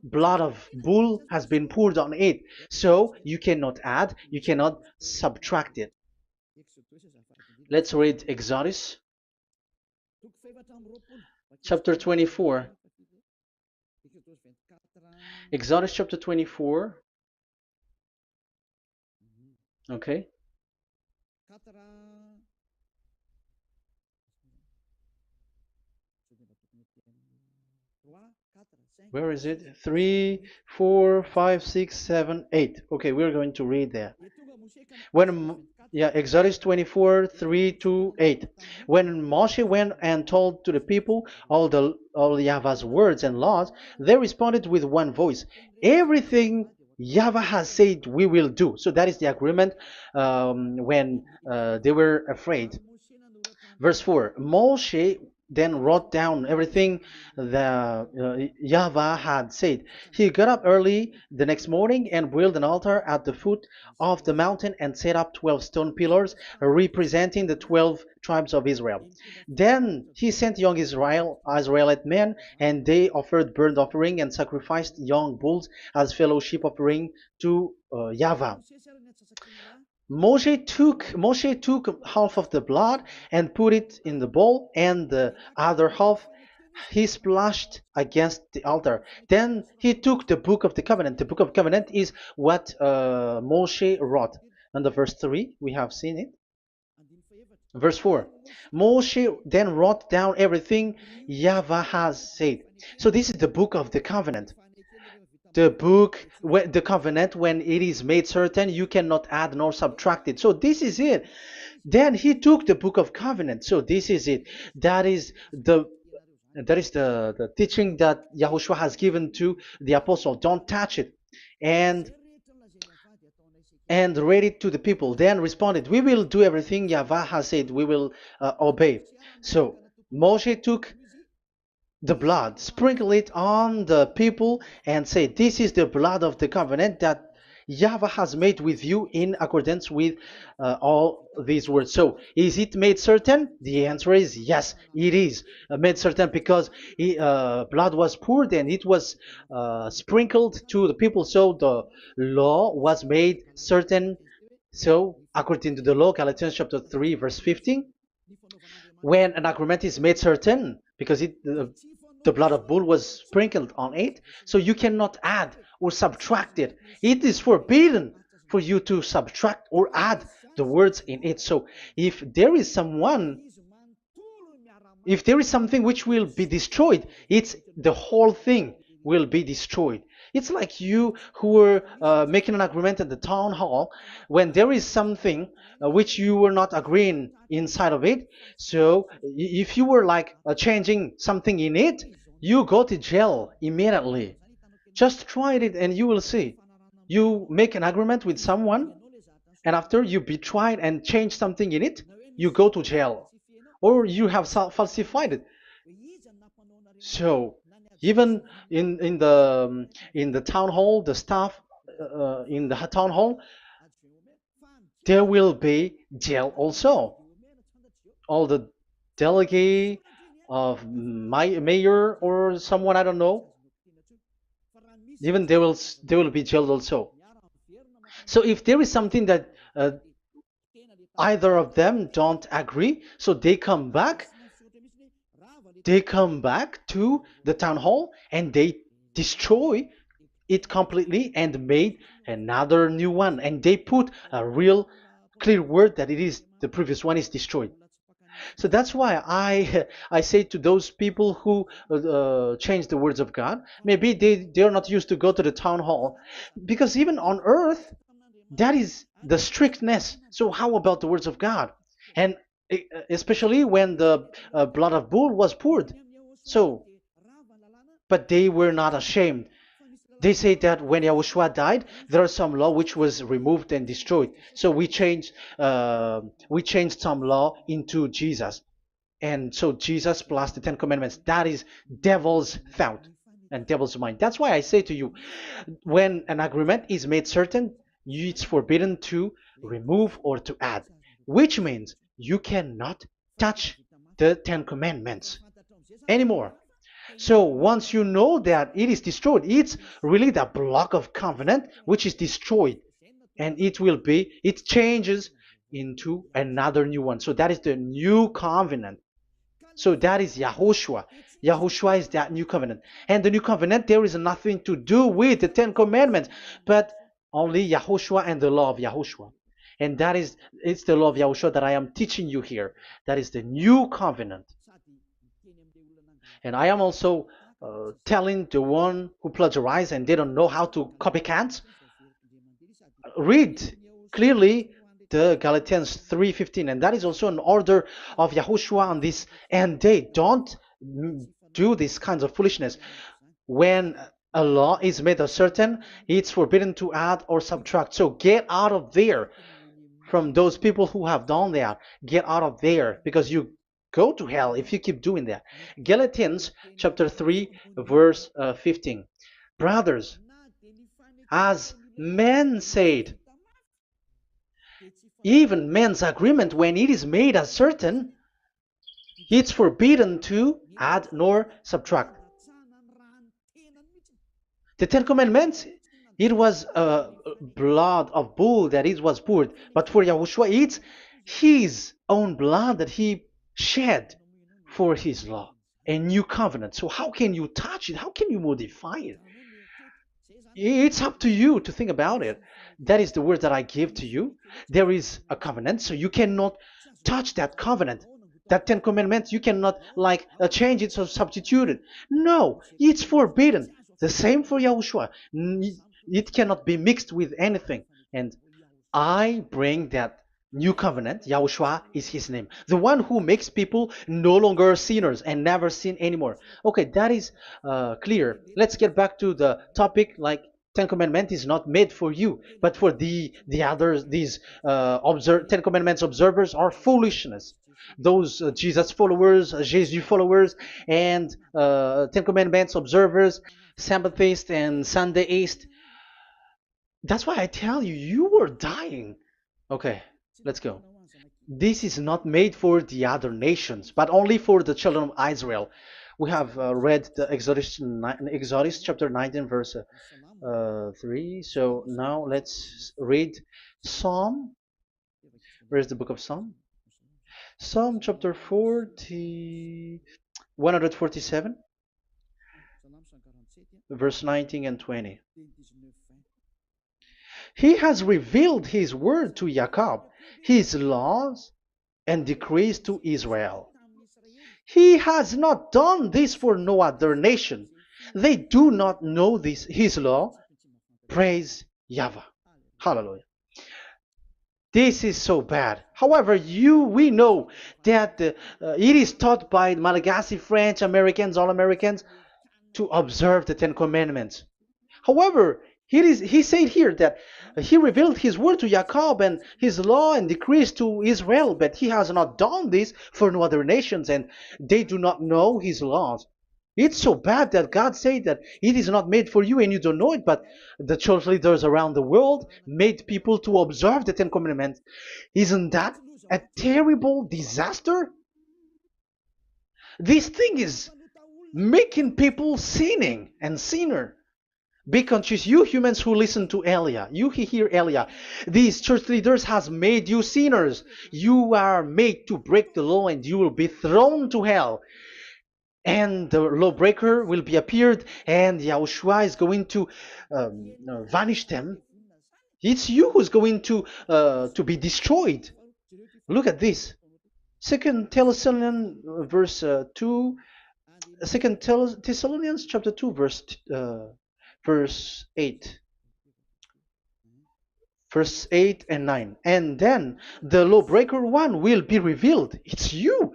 blood of bull has been poured on it. So you cannot add, you cannot subtract it. Let's read Exodus chapter 24. Exodus chapter 24. Okay. Where is it? 3, 4, 5, 6, 7, 8. Okay, we're going to read there. When yeah, Exodus 24, 3 to 8. When Moshe went and told to the people all Yahweh's words and laws, they responded with one voice. Everything Yahweh has said we will do. So that is the agreement when they were afraid. Verse 4, Moshe then wrote down everything the Yahweh had said. He got up early the next morning and built an altar at the foot of the mountain and set up 12 stone pillars representing the 12 tribes of Israel. Then he sent young Israelite men, and they offered burnt offering and sacrificed young bulls as fellowship offering to Yahweh. Moshe took half of the blood and put it in the bowl, and the other half he splashed against the altar. Then he took the book of the covenant. The book of covenant is what Moshe wrote. And the verse 3, we have seen it. Verse 4, Moshe then wrote down everything Yahweh has said. So this is the book of the covenant. The covenant, when it is made certain, you cannot add nor subtract it. So this is it. Then he took the book of covenant. So this is it. That is the teaching that Yahushua has given to the apostle. Don't touch it. And read it to the people. Then responded, we will do everything Yahweh has said. We will obey. So Moshe took the blood, sprinkle it on the people, and say, this is the blood of the covenant that Yahweh has made with you in accordance with all these words. So, is it made certain? The answer is yes, it is made certain, because blood was poured and it was sprinkled to the people. So the law was made certain. So, according to the law, Galatians chapter 3, verse 15, when an agreement is made certain, because the blood of bull was sprinkled on it, so you cannot add or subtract it. It is forbidden for you to subtract or add the words in it. So if there is something which will be destroyed, it's the whole thing will be destroyed. It's like you who were making an agreement at the town hall, when there is something which you were not agreeing inside of it. So if you were like changing something in it, you go to jail immediately. Just try it and you will see. You make an agreement with someone, and after you betray it and change something in it, you go to jail, or you have falsified it. So even in the town hall, the staff in the town hall, there will be jail also. All the delegate of my mayor or someone, I don't know, even they will be jailed also. So if there is something that either of them don't agree, so they come back to the town hall and they destroy it completely and made another new one, and they put a real clear word that it is the previous one is destroyed. So that's why I say to those people who change the words of God, maybe they are not used to go to the town hall, because even on earth that is the strictness. So how about the words of God? And especially when the blood of bull was poured. So, but they were not ashamed. They say that when Yahushua died, there are some law which was removed and destroyed. So we changed some law into Jesus, and so Jesus plus the Ten Commandments. That is devil's thought and devil's mind. That's why I say to you, when an agreement is made certain, it's forbidden to remove or to add, which means you cannot touch the Ten Commandments anymore. So once you know that it is destroyed, it's really the block of covenant which is destroyed, and it changes into another new one. So that is the new covenant. So that is Yahushua. Yahushua is that new covenant. And the new covenant, there is nothing to do with the Ten Commandments, but only Yahushua and the law of Yahushua. And it's the law of Yahushua that I am teaching you here. That is the new covenant. And I am also telling the one who plagiarized and they don't know how to copycat. Read clearly the Galatians 3:15, and that is also an order of Yahushua on this end day. Don't do these kinds of foolishness. When a law is made certain, it's forbidden to add or subtract. So get out of there from those people who have done that. Get out of there, because you go to hell if you keep doing that. Galatians chapter 3 verse 15. Brothers, as men said, even men's agreement, when it is made as certain, it's forbidden to add nor subtract. The Ten Commandments, it was blood of bull that it was poured, but for Yahushua, it's his own blood that he shed for his law, a new covenant. So how can you touch it? How can you modify it? It's up to you to think about it. That is the word that I give to you. There is a covenant, so you cannot touch that covenant. That Ten Commandments, you cannot change it or substitute it. No, it's forbidden. The same for Yahushua. It cannot be mixed with anything. And I bring that new covenant. Yahushua is his name. The one who makes people no longer sinners and never sin anymore. Okay, that is clear. Let's get back to the topic. Ten Commandments is not made for you, but for the others. These Ten Commandments observers are foolishness. Those Jesus followers, Jesus followers, and Ten Commandments observers, Sabbathists and Sundayist. That's why I tell you, you were dying. Okay, let's go. This is not made for the other nations, but only for the children of Israel. We have read the Exodus chapter 19, verse 3. So now let's read Psalm. Where's the book of Psalm? Psalm chapter 147, verse 19 and 20. He has revealed his word to Jacob, his laws and decrees to Israel. He has not done this for no other nation. They do not know this, his law. Praise YAHVAH. Hallelujah. This is so bad. However, we know that it is taught by Malagasy, French, Americans, all Americans, to observe the Ten Commandments. However, he said here that he revealed his word to Jacob and his law and decrees to Israel, but he has not done this for no other nations, and they do not know his laws. It's so bad that God said that it is not made for you and you don't know it, but the church leaders around the world made people to observe the Ten Commandments. Isn't that a terrible disaster? This thing is making people sinning and sinner. Be conscious, you humans who listen to Elia, you hear Elia. These church leaders has made you sinners. You are made to break the law and you will be thrown to hell. And the lawbreaker will be appeared, and Yahushua is going to vanish them. It's you who's going to be destroyed. Look at this. Second Thessalonians verse 2. Second Thessalonians chapter 2 verse 8. Verse 8 and 9. And then the lawbreaker one will be revealed. It's you.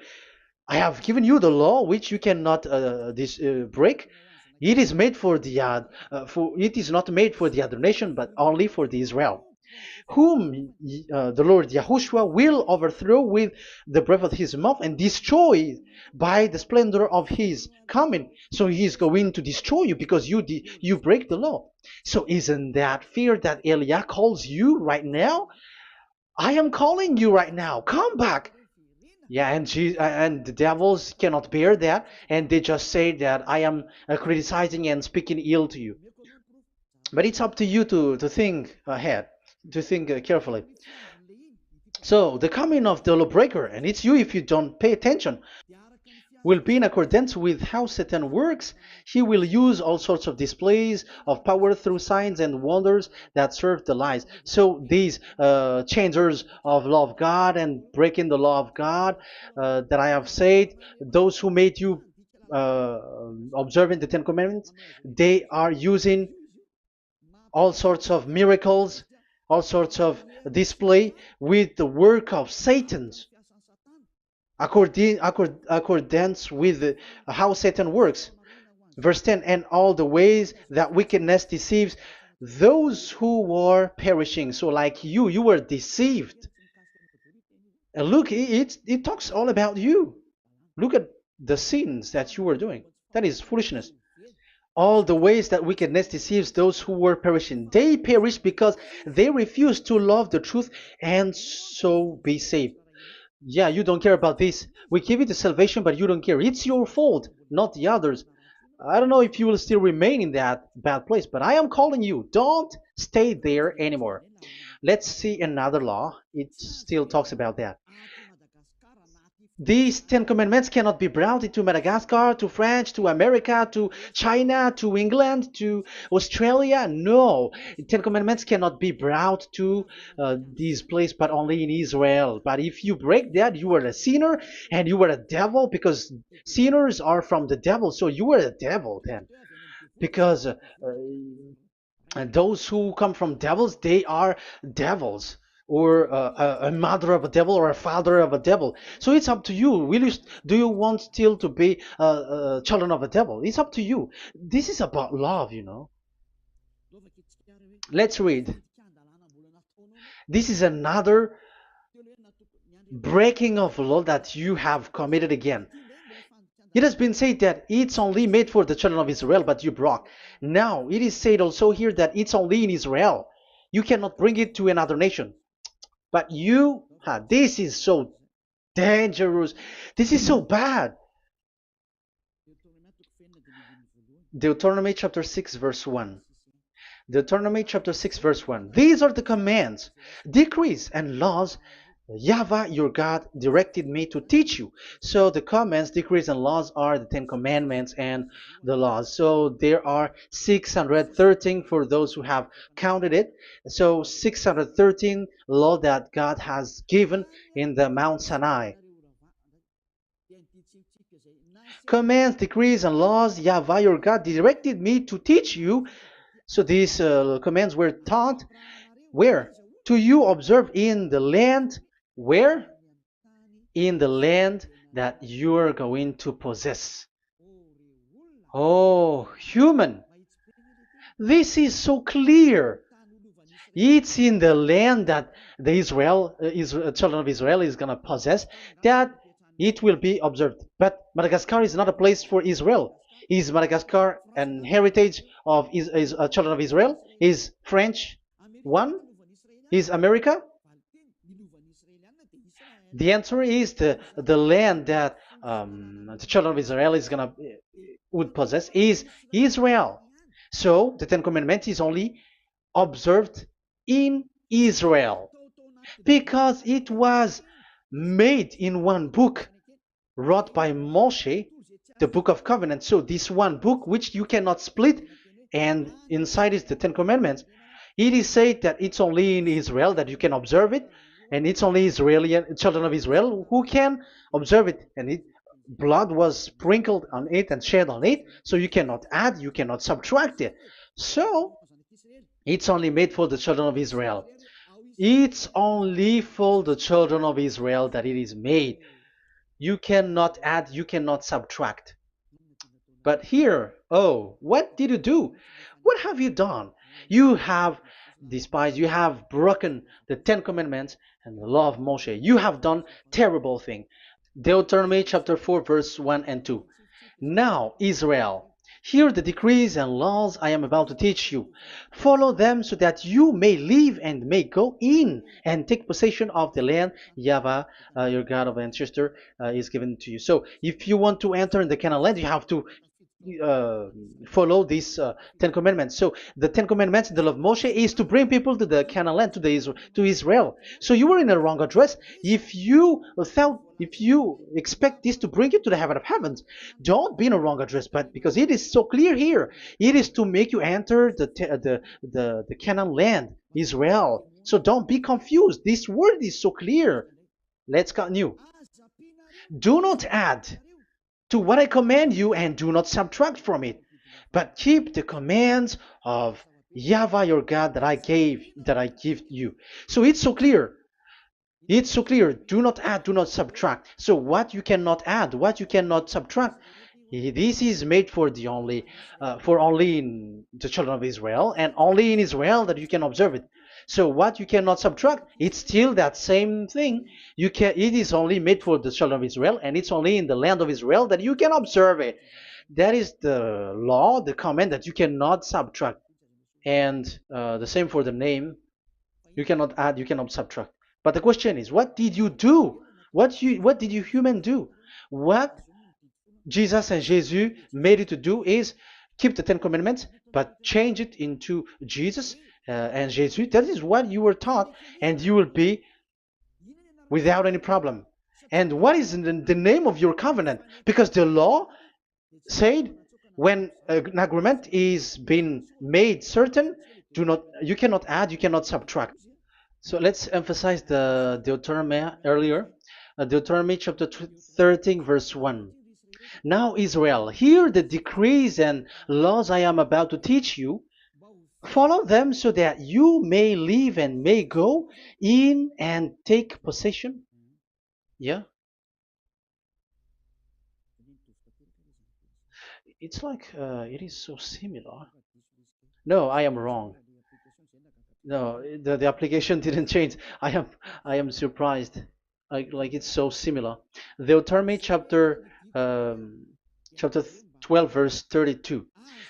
I have given you the law which you cannot break. It is made for the it is not made for the other nation, but only for the Israel, whom the Lord Yahushua will overthrow with the breath of his mouth and destroy by the splendor of his coming. So he is going to destroy you because you break the law. So isn't that fear that Elia calls you right now? I am calling you right now. Come back. Yeah, and the devils cannot bear that, and they just say that I am criticizing and speaking ill to you. But it's up to you to think ahead, to think carefully. So the coming of the lawbreaker, and it's you if you don't pay attention, will be in accordance with how Satan works. He will use all sorts of displays of power through signs and wonders that serve the lies. So these changers of law of God and breaking the law of God that I have said, those who made you observing the Ten Commandments, they are using all sorts of miracles, all sorts of display with the work of Satan's, accordance with how Satan works. Verse 10, and all the ways that wickedness deceives those who were perishing. So like you were deceived. And look, it talks all about you. Look at the sins that you were doing. That is foolishness. All the ways that wickedness deceives those who were perishing. They perish because they refuse to love the truth and so be saved. Yeah, you don't care about this. We give you the salvation, but you don't care. It's your fault, not the others. I don't know if you will still remain in that bad place, but I am calling you. Don't stay there anymore. Let's see another law. It still talks about that. These Ten Commandments cannot be brought into Madagascar, to France, to America, to China, to England, to Australia. No, Ten Commandments cannot be brought to this place, but only in Israel. But if you break that, you are a sinner and you are a devil, because sinners are from the devil. So you are a devil then, because and those who come from devils, they are devils, or a mother of a devil, or a father of a devil. So it's up to you. Do you want still to be children of a devil? It's up to you. This is about love. Let's read. This is another breaking of law that you have committed again. It has been said that it's only made for the children of Israel, but you broke. Now, it is said also here that it's only in Israel. You cannot bring it to another nation. But this is so dangerous. This is so bad. Deuteronomy chapter 6, verse 1. Deuteronomy chapter 6, verse 1. These are the commands, decrees, and laws YAHVAH your God directed me to teach you. So the commands, decrees, and laws are the Ten Commandments and the laws. So there are 613 for those who have counted it. So 613 law that God has given in the Mount Sinai. Commands, decrees, and laws YAHVAH your God directed me to teach you. So these commands were taught where? To you observe in the land. Where? In the land that you are going to possess. Oh, human. This is so clear. It's in the land that the children of Israel is going to possess, that it will be observed. But Madagascar is not a place for Israel. Is Madagascar an heritage of children of Israel? Is French one? Is America? The answer is the land that the children of Israel would possess is Israel. So the Ten Commandments is only observed in Israel, because it was made in one book wrote by Moshe, the Book of Covenant. So this one book, which you cannot split, and inside is the Ten Commandments. It is said that it's only in Israel that you can observe it, and it's only children of Israel who can observe it. And blood was sprinkled on it and shed on it, so you cannot add, you cannot subtract it. So it's only made for the children of Israel. It's only for the children of Israel that it is made. You cannot add, you cannot subtract. But here, what did you do? What have you done? You have despised, you have broken the Ten Commandments and the law of Moshe. You have done terrible thing. Deuteronomy chapter 4, verse 1 and 2. Now, Israel, hear the decrees and laws I am about to teach you. Follow them so that you may live and may go in and take possession of the land YAHVAH, your God of ancestor, is given to you. So if you want to enter in the Canaan land, you have to follow these Ten Commandments. So the Ten Commandments, the law of Moshe, is to bring people to the Canaan land, to Israel. So you were in the wrong address. If you expect this to bring you to the heaven of heavens, don't be in a wrong address. But because it is so clear here, it is to make you enter the Canaan land, Israel. So don't be confused. This word is so clear. Let's continue. Do not add to what I command you, and do not subtract from it, but keep the commands of YAHVAH your God that I give you. So it's so clear. It's so clear. Do not add, do not subtract. So what you cannot add, what you cannot subtract, this is made for only in the children of Israel, and only in Israel that you can observe it. So what you cannot subtract, it's still that same thing. It is only made for the children of Israel, and it's only in the land of Israel that you can observe it. That is the law, the command that you cannot subtract. And the same for the name. You cannot add, you cannot subtract. But the question is, what did you do? What did you human do? What Jesus and Jesus made you to do is keep the Ten Commandments, but change it into Jesus and Jesus. That is what you were taught, and you will be without any problem. And what is the name of your covenant? Because the law said when an agreement is being made certain, you cannot add, you cannot subtract. So let's emphasize the Deuteronomy earlier. Deuteronomy chapter 13 verse 1. Now Israel, hear the decrees and laws I am about to teach you. Follow them so that you may live and may go in and take possession. Yeah. It's like it is so similar. No, I am wrong. No, the application didn't change. I am surprised. Like it's so similar. Deuteronomy chapter 12 verse 32.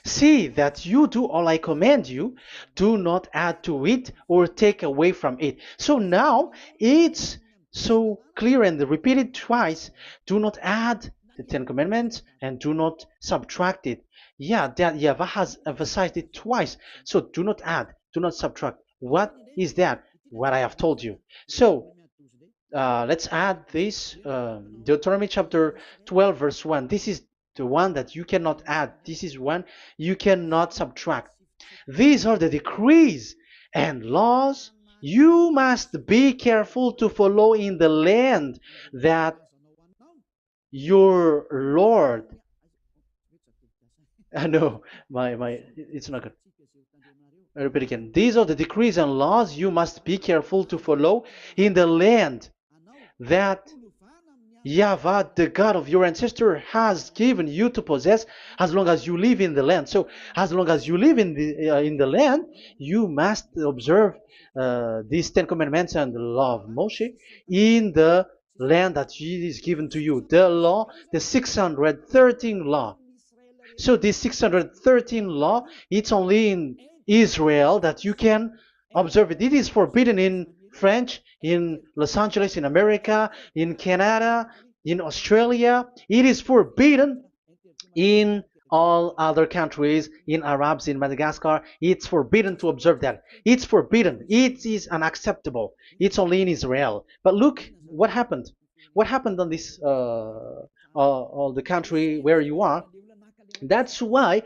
See that you do all I command you, do not add to it or take away from it. So now it's so clear and repeated twice. Do not add the Ten Commandments and do not subtract it. Yeah, that YAHVAH has emphasized it twice. So do not add, do not subtract. What is that? What I have told you. So let's add this Deuteronomy chapter 12 verse 1. This is the one that you cannot add. This is one you cannot subtract. These are the decrees and laws you must be careful to follow in the land that your Lord. No, it's not good. I repeat again. These are the decrees and laws you must be careful to follow in the land that YAHVAH, the God of your ancestor, has given you to possess as long as you live in the land. So, as long as you live in the land, you must observe these Ten Commandments and the law of Moshe in the land that is given to you. The law, the 613 law. So this 613 law, it's only in Israel that you can observe it. It is forbidden in French, in Los Angeles, in America, in Canada, in Australia. It is forbidden in all other countries, in Arabs, in Madagascar. It's forbidden to observe that. It's forbidden. It is unacceptable. It's only in Israel. But look what happened. What happened on this, all the country where you are? That's why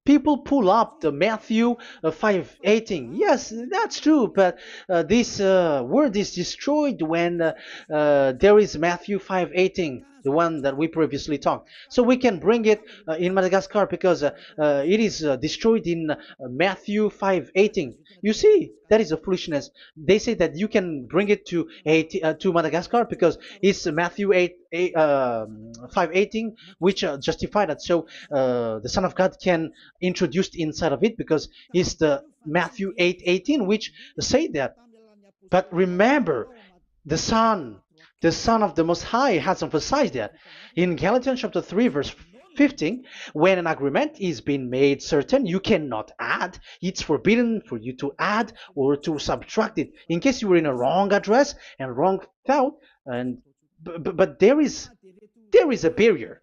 people pull up the Matthew 5:18. Yes, that's true, but this word is destroyed when there is Matthew 5:18, the one that we previously talked. So we can bring it in Madagascar because it is destroyed in Matthew 5:18. You see, that is a foolishness. They say that you can bring it to Madagascar because it's Matthew 5:18, which justify that. So the Son of God can introduce inside of it because it's the Matthew 8:18 which say that. But remember, the Son of the Most High has emphasized that in Galatians chapter 3 verse 15, when an agreement is being made certain, you cannot add. It's forbidden for you to add or to subtract it. In case you were in a wrong address and wrong thought, but there is a barrier.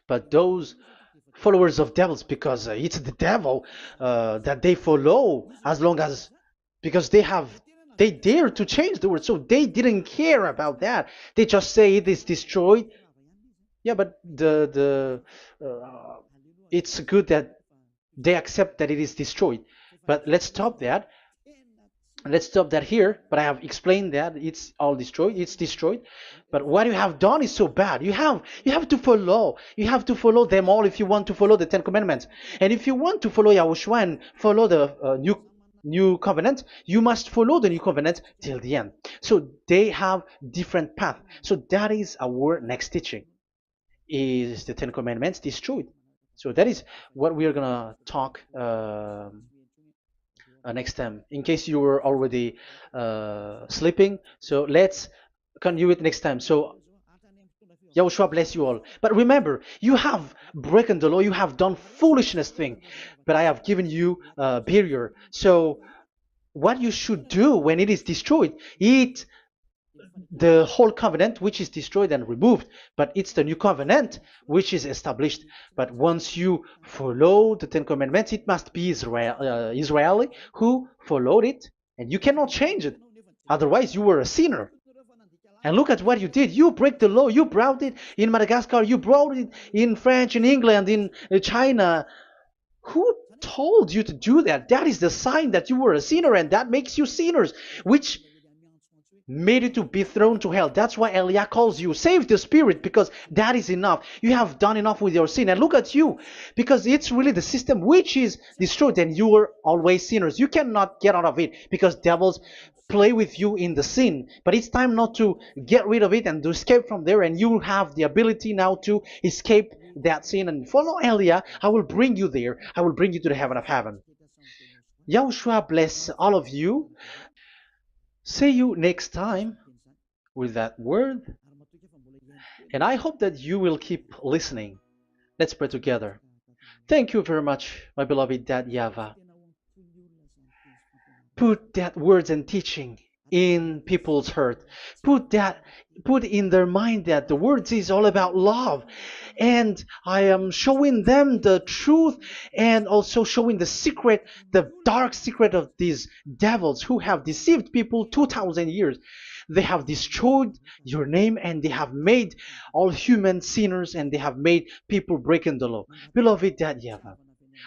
But those followers of devils, because it's the devil that they follow, as long as because they dare to change the word, so they didn't care about that. They just say it is destroyed. Yeah, but it's good that they accept that it is destroyed. But let's stop that. Let's stop that here, but I have explained that it's all destroyed, it's destroyed. But what you have done is so bad. You have to follow them all if you want to follow the Ten Commandments. And if you want to follow Yahushua and follow the new covenant, you must follow the new covenant till the end. So they have different path. So that is our next teaching, is the Ten Commandments destroyed. So that is what we are gonna talk next time, in case you were already sleeping. So let's continue it next time. So Yahushua bless you all. But remember, you have broken the law, you have done foolishness thing, but I have given you a barrier. So what you should do when it is destroyed, it the whole covenant which is destroyed and removed, but it's the new covenant which is established. But once you follow the Ten Commandments, it must be Israeli who followed it, and you cannot change it. Otherwise, you were a sinner. And look at what you did. You break the law. You brought it in Madagascar. You brought it in France, in England, in China. Who told you to do that? That is the sign that you were a sinner, and that makes you sinners, which made you to be thrown to hell. That's why Elia calls you, save the spirit, because that is enough. You have done enough with your sin. And look at you, because it's really the system which is destroyed, and you were always sinners. You cannot get out of it because devils play with you in the sin. But it's time not to get rid of it and to escape from there, and you have the ability now to escape that sin and follow Elia. I will bring you there. I will bring you to the heaven of heaven. Yahushua bless all of you. See you next time with that word. And I hope that you will keep listening. Let's pray together. Thank you very much, my beloved Dad YAHVAH. Put that words and teaching in people's heart. Put in their mind that the words is all about love. And I am showing them the truth, and also showing the secret, the dark secret of these devils who have deceived people 2,000 years. They have destroyed your name, and they have made all human sinners, and they have made people breaking the law. Beloved Dad YAHVAH,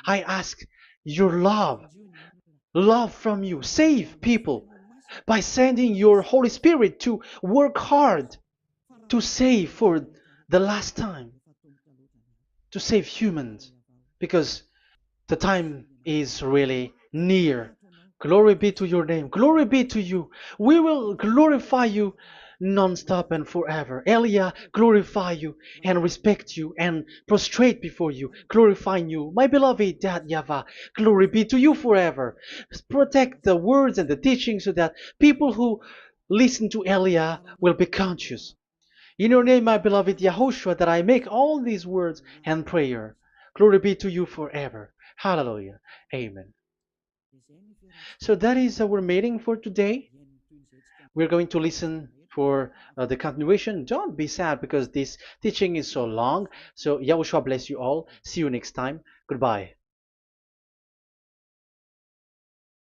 I ask your love from you. Save people by sending your Holy Spirit to work hard to save for the last time, to save humans, because the time is really near. Glory be to your name. Glory be to you. We will glorify you non-stop and forever. Elia, glorify you and respect you and prostrate before you, glorifying you. My beloved Dad YAHVAH, glory be to you forever. Protect the words and the teaching so that people who listen to Elia will be conscious. In your name, my beloved YAHOSHUAH, that I make all these words and prayer. Glory be to you forever. Hallelujah. Amen. So that is our meeting for today. We're going to listen for the continuation. Don't be sad because this teaching is so long. So Yahushua bless you all. See you next time. Goodbye.